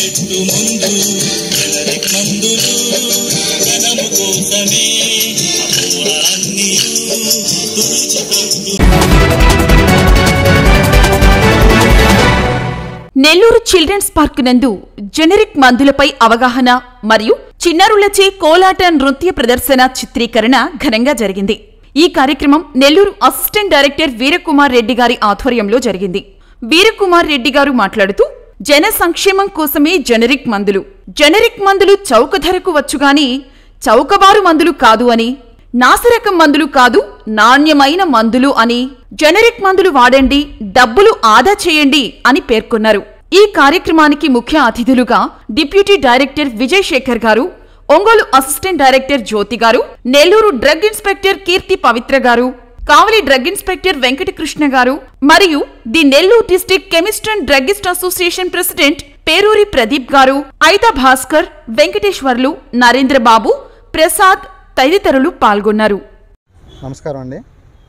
తుడిచిపెట్టు ముందు జనరిక్ మందులు జనము కోసమే అపోహలన్నీ తుడిచిపెట్టు. నెల్లూరు చిల్డ్రన్స్ పార్క్ నందు జెనరిక్ మందులపై అవగాహన మరియు చిన్నారులచే కోలాట నృత్య ప్రదర్శన చిత్రీకరణ ఘనంగా జరిగింది. ఈ కార్యక్రమం నెల్లూరు అసిస్టెంట్ డైరెక్టర్ వీరకుమార్ రెడ్డి గారి ఆధ్వర్యంలో జరిగింది. వీరకుమార్ రెడ్డి గారు మాట్లాడుతూ, జన సంక్షేమం కోసమే జెనరిక్ మందులు చౌక ధరకు వచ్చుగాని చౌకబారు మందులు కాదు అని, నాసిరకం మందులు కాదు నాణ్యమైన మందులు అని, జెనరిక్ మందులు వాడండి, డబ్బులు ఆదా చేయండి అని పేర్కొన్నారు. ఈ కార్యక్రమానికి ముఖ్య అతిథులుగా డిప్యూటీ డైరెక్టర్ విజయ్ శేఖర్ గారు, ఒంగోలు అసిస్టెంట్ డైరెక్టర్ జ్యోతి గారు, నెల్లూరు డ్రగ్ ఇన్స్పెక్టర్ కీర్తి పవిత్ర గారు, కావలి డ్రగ్ ఇన్స్పెక్టర్ వెంకటకృష్ణ గారు మరియు the Nellore district chemist and druggist association president Peruri Pradeep గారు, ఐతా భాస్కర్, వెంకటేశ్వర్లు, నరేంద్రబాబు, ప్రసాద్ తదితరులు పాల్గొన్నారు. నమస్కారం అండి.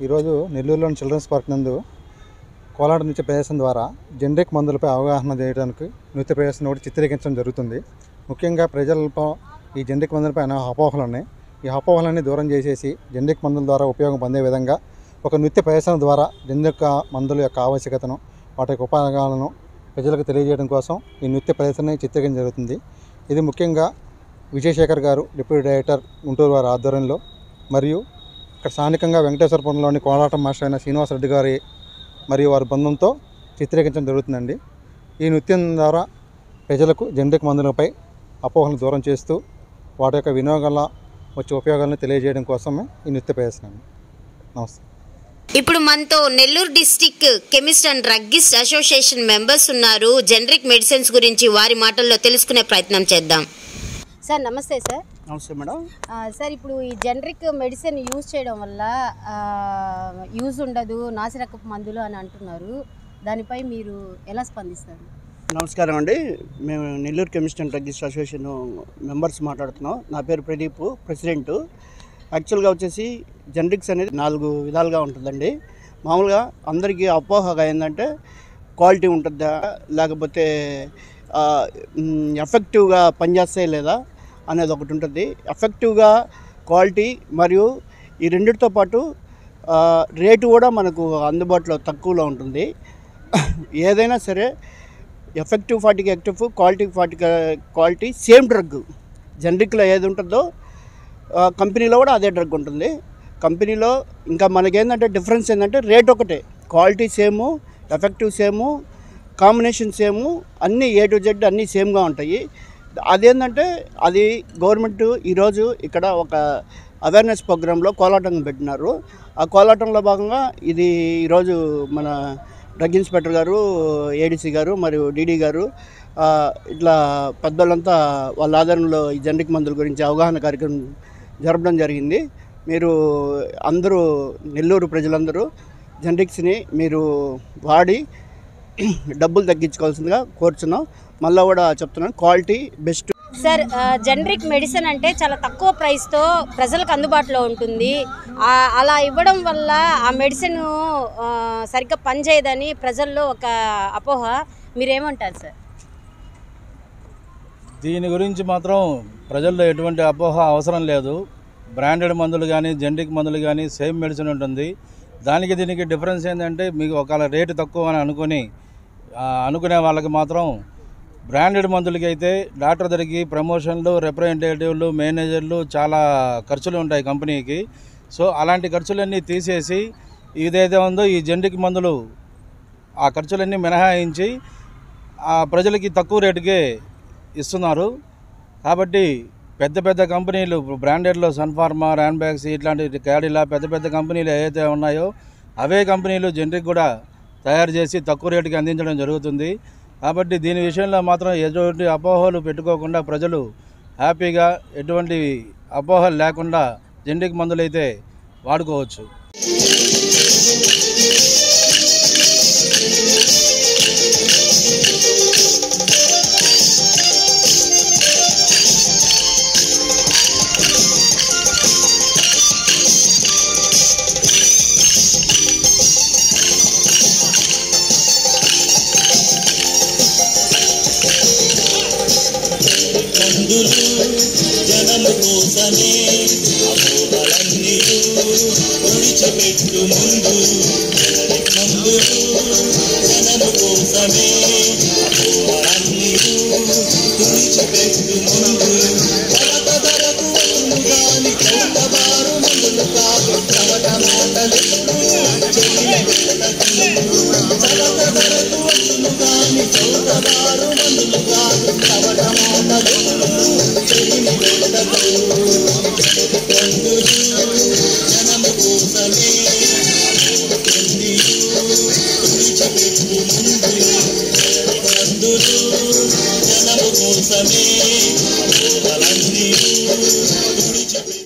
ఈరోజు నెల్లూరులోని చిల్డ్రన్స్ పార్క్ నందు కోలాట నృత్య ప్రదర్శన ద్వారా జెనరిక్ మందులపై అవగాహన చేయడానికి నృత్య ప్రదర్శన ఒకటి చిత్రీకరించడం జరుగుతుంది. ముఖ్యంగా ప్రజలతో ఈ జెనరిక్ మందులపై అనేక అపోహలు ఉన్నాయి. ఈ అపోహలన్నీ దూరం చేసేసి జెనరిక్ మందుల ద్వారా ఉపయోగం పొందే విధంగా ఒక నృత్య ప్రదర్శన ద్వారా జెనరిక్ మందుల యొక్క ఆవశ్యకతను, వాటి యొక్క ఉపయోగాలను ప్రజలకు తెలియజేయడం కోసం ఈ నృత్య ప్రదర్శన చిత్రీకరించడం జరుగుతుంది. ఇది ముఖ్యంగా విజయశేఖర్ గారు, డిప్యూటీ డైరెక్టర్ గుంటూరు వారి ఆధ్వర్యంలో, మరియు ఇక్కడ స్థానికంగా వెంకటేశ్వరపురంలోని కోలాటం మాస్టర్ అయిన శ్రీనివాసరెడ్డి గారి మరియు వారి బృందంతో చిత్రీకరించడం జరుగుతుందండి. ఈ నృత్యం ద్వారా ప్రజలకు జెనరిక్ మందులపై అపోహలను దూరం చేస్తూ వాటి యొక్క వినియోగాల వచ్చే ఉపయోగాలను తెలియజేయడం కోసమే ఈ నృత్య ప్రదర్శన. నమస్తే. ఇప్పుడు మనతో Nellore district chemist and druggist association members ఉన్నారు. జెనరిక్ మెడిసిన్స్ గురించి వారి మాటల్లో తెలుసుకునే ప్రయత్నం చేద్దాం. సార్ నమస్తే. సార్ నమస్తే మేడం. సార్, ఇప్పుడు ఈ జెనరిక్ మెడిసిన్ యూజ్ చేయడం వల్ల యూజ్ ఉండదు, నాసిరకపు మందులు అని అంటున్నారు. దానిపై మీరు ఎలా స్పందిస్తారు? నమస్కారం అండి. మేము Nellore chemist and druggist association members మాట్లాడుతున్నాం. నా పేరు ప్రదీప్, ప్రెసిడెంట్. యాక్చువల్గా వచ్చేసి జెనరిక్స్ అనేది 4 విధాలుగా ఉంటుందండి. మామూలుగా అందరికీ అపోహగా ఏంటంటే క్వాలిటీ ఉంటుందా, లేకపోతే ఎఫెక్టివ్గా పనిచేస్తాయి లేదా అనేది ఒకటి ఉంటుంది. ఎఫెక్టివ్గా క్వాలిటీ మరియు ఈ రెండిటితో పాటు రేటు కూడా మనకు అందుబాటులో తక్కువలో ఉంటుంది. ఏదైనా సరే ఎఫెక్టివ్ 40కి యాక్టివ్, క్వాలిటీ 40కి క్వాలిటీ, సేమ్ డ్రగ్. జెనరిక్లో ఏది ఉంటుందో కంపెనీలో కూడా అదే డ్రగ్ ఉంటుంది. కంపెనీలో ఇంకా మనకేంటంటే డిఫరెన్స్ ఏంటంటే రేట్ ఒకటే, quality same, effective same, combination same, అన్నీ A to Z అన్నీ సేమ్గా ఉంటాయి. అదేంటంటే అది గవర్నమెంట్ ఈరోజు ఇక్కడ ఒక అవేర్నెస్ ప్రోగ్రాంలో కోలాటం పెట్టినారు. ఆ కోలాటంలో భాగంగా ఇది ఈరోజు మన డ్రగ్ ఇన్స్పెక్టర్ గారు, ఏడీసీ గారు మరియు డీడీ గారు ఇట్లా పెద్దోళ్ళంతా వాళ్ళ ఆధారంలో ఈ జెనరిక్ మందుల గురించి అవగాహన కార్యక్రమం జరపడం జరిగింది. మీరు అందరూ, నెల్లూరు ప్రజలందరూ జెనరిక్స్ని మీరు వాడి డబ్బులు తగ్గించుకోవాల్సిందిగా కోరుచున్నాం. మళ్ళీ కూడా చెప్తున్నాను, quality best. Sir, generic medicine అంటే చాలా తక్కువ ప్రైస్తో ప్రజలకు అందుబాటులో ఉంటుంది. అలా ఇవ్వడం వల్ల ఆ మెడిసిన్ సరిగ్గా పనిచేయదని ప్రజల్లో ఒక అపోహ. మీరేమంటారు సార్? దీని గురించి మాత్రం ప్రజల్లో ఎటువంటి అపోహ అవసరం లేదు. బ్రాండెడ్ మందులు కానీ జెనరిక్ మందులు కానీ సేమ్ మెడిసిన్ ఉంటుంది. దానికి దీనికి డిఫరెన్స్ ఏంటంటే, మీకు ఒకవేళ రేటు తక్కువ అని అనుకునే వాళ్ళకి మాత్రం బ్రాండెడ్ మందులకి అయితే డాక్టర్ దగ్గరికి ప్రమోషన్లు, రిప్రజెంటేటివ్లు, మేనేజర్లు చాలా ఖర్చులు ఉంటాయి కంపెనీకి. సో అలాంటి ఖర్చులన్నీ తీసేసి ఇదైతే ఉందో ఈ జెనరిక్ మందులు ఆ ఖర్చులన్నీ మినహాయించి ఆ ప్రజలకి తక్కువ రేటుకే ఇస్తున్నారు. కాబట్టి పెద్ద పెద్ద కంపెనీలు బ్రాండెడ్లో సన్ఫార్మా, ర్యాన్బ్యాక్స్ ఇట్లాంటి క్యాడిలా పెద్ద పెద్ద కంపెనీలు ఏవైతే ఉన్నాయో అవే కంపెనీలు జెనరిక్ కూడా తయారు చేసి తక్కువ రేటుకి అందించడం జరుగుతుంది. కాబట్టి దీని విషయంలో మాత్రం ఎటువంటి అపోహలు పెట్టుకోకుండా ప్రజలు హ్యాపీగా ఎటువంటి అపోహలు లేకుండా జెనరిక్ మందులు అయితే వాడుకోవచ్చు. మందులు జనము కోసమే అపోహలన్నీ విడిచిపెట్టు ముందు జనరిక్ మందులు జనము కోసమే అపోహలన్నీ విడిచిపెట్టు ముందు కలత ధరకు వస్తును గాని చౌకబారు మందులు కాదు ప్రవట మాటలు చెవిని వెళ్ళకు కలత ధరకు వస్తును గాని చౌకబారు మందులు కాదు ప్రవట మాటలు చెవిని వెళ్ళకు జనము కోసమే విడిచిపెట్టు ముందు మందులు జనము కోసమే అపోహలన్నీ విడిచిపెట్టు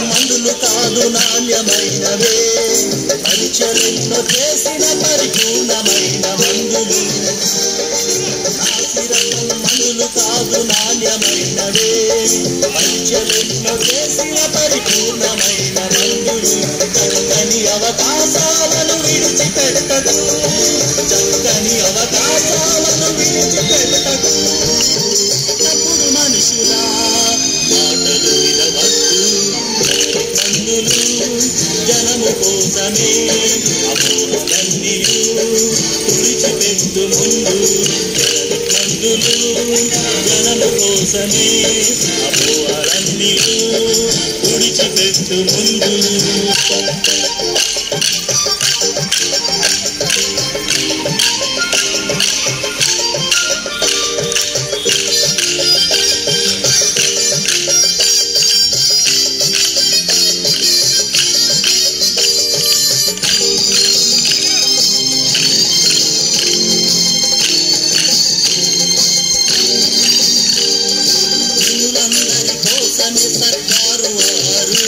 మందులు కాదు నాణ్యమైనవే పరీక్షలెన్నో చేసిన పరిపూర్ణమైన మందులు మందులు కాదు నాణ్యమైనవే పరీక్షలెన్నో చేసిన పరిపూర్ణమైన మందులు చక్కని అవకాశాలను విడిచిపెట్టదు చక్కని అవకాశాలను విడిచిపెట్టదు అప్పుడు మనుషులా మాటలు వినవద్దు మందులు జనము కోసమే అపోహలన్నీ విడిచిపెట్టు ముందు జనరిక్ మందులు జనము కోసమే అపోహలన్నీ విడిచిపెట్టు ముందు సర్కారు వారు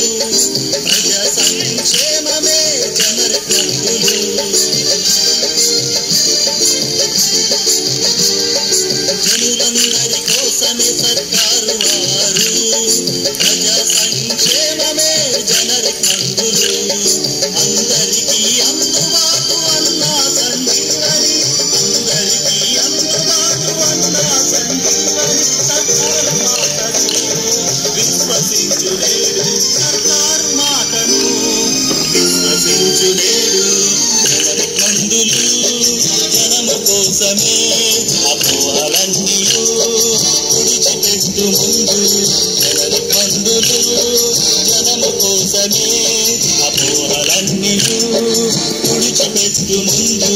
ప్రజా సంక్షేమమే జనరిక్ మందులు జనులందరి కోసమే సర్కారు వారు ప్రజా సంక్షేమమే జనరిక్ మందులు అందరికీ అందుబాటు అన్నా సంజీవని అందరికీ అందుబాటు అన్నా సంజీవని సర్కారు మాటలు విశ్వసించులేడు సర్కారు మాటను విశ్వసించులేడు జనరిక్ మందులు జనము కోసమే అపోహలన్నీ విడిచిపెట్టు ముందు జనరిక్ మందులు జనము కోసమే అపోహలన్నీ విడిచిపెట్టు ముందు